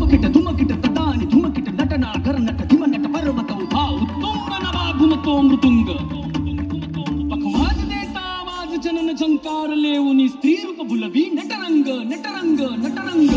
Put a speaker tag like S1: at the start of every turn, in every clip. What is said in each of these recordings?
S1: धुमकिट धुमकिट तदानि धुमकिट नटना करनट धिमनट पर्वत उभा उत्तुंग नवागुणतो मृदुंग पखवाज देता आवाज जनन झंकार लेऊनी स्त्री रूप भुलवी नटरंग नटरंग नटरंग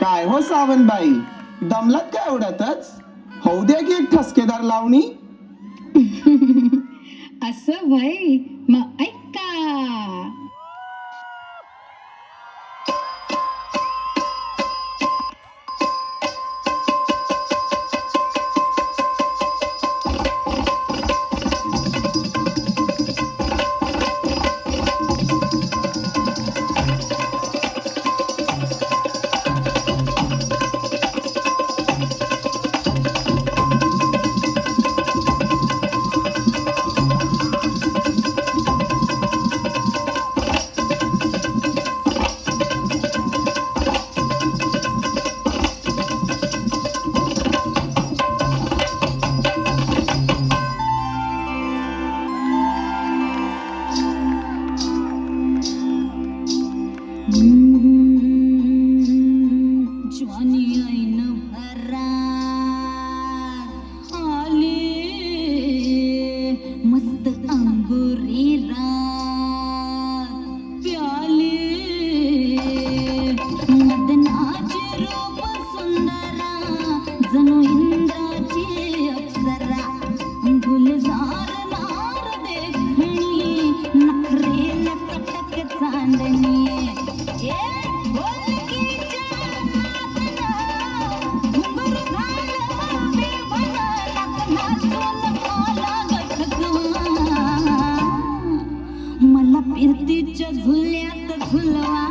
S2: काय हो सावंतबाई, दमलात काय एवढ्यातच? होऊ द्या की एक ठसकेदार लावणी.
S3: असं वय मग ऐका. ज्वानी ऐन भरा आले मस्त अंगुरी रात प्याले मदनाचे रूप सुंदरा जणू इंद्राची अप्सरा गुलजार नार देखणी नखरेल कटक चांदणी मला फिरतीच्या झुल्यात झुलवा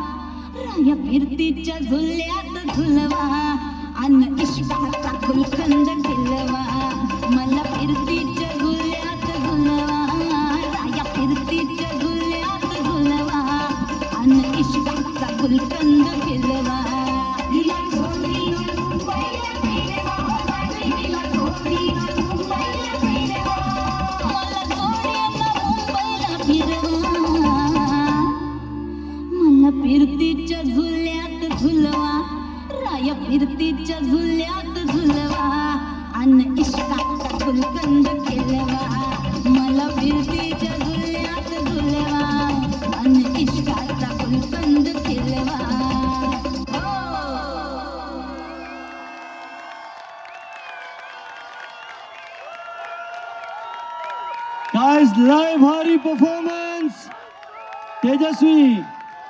S3: राया फिरतीच्या झुल्यात झुलवा अन इश्काचा गुलकंद केलवा मला फिरतीच्या झुल्यात झुलवा राया फिरतीच्या झुल्यात झुलवा अन इश्काचा गुलकंद केलवा फिरतीच्या झुल्यात झुलवा राया फिरतीच्या झुल्यात झुलवा अन इश्काचा गुलकंद केलवा मला फिरतीच्या झुल्यात झुलवा अन इश्काचा गुलकंद केलवा.
S4: Guys, live भारी परफॉर्मन्स तेजस्वी.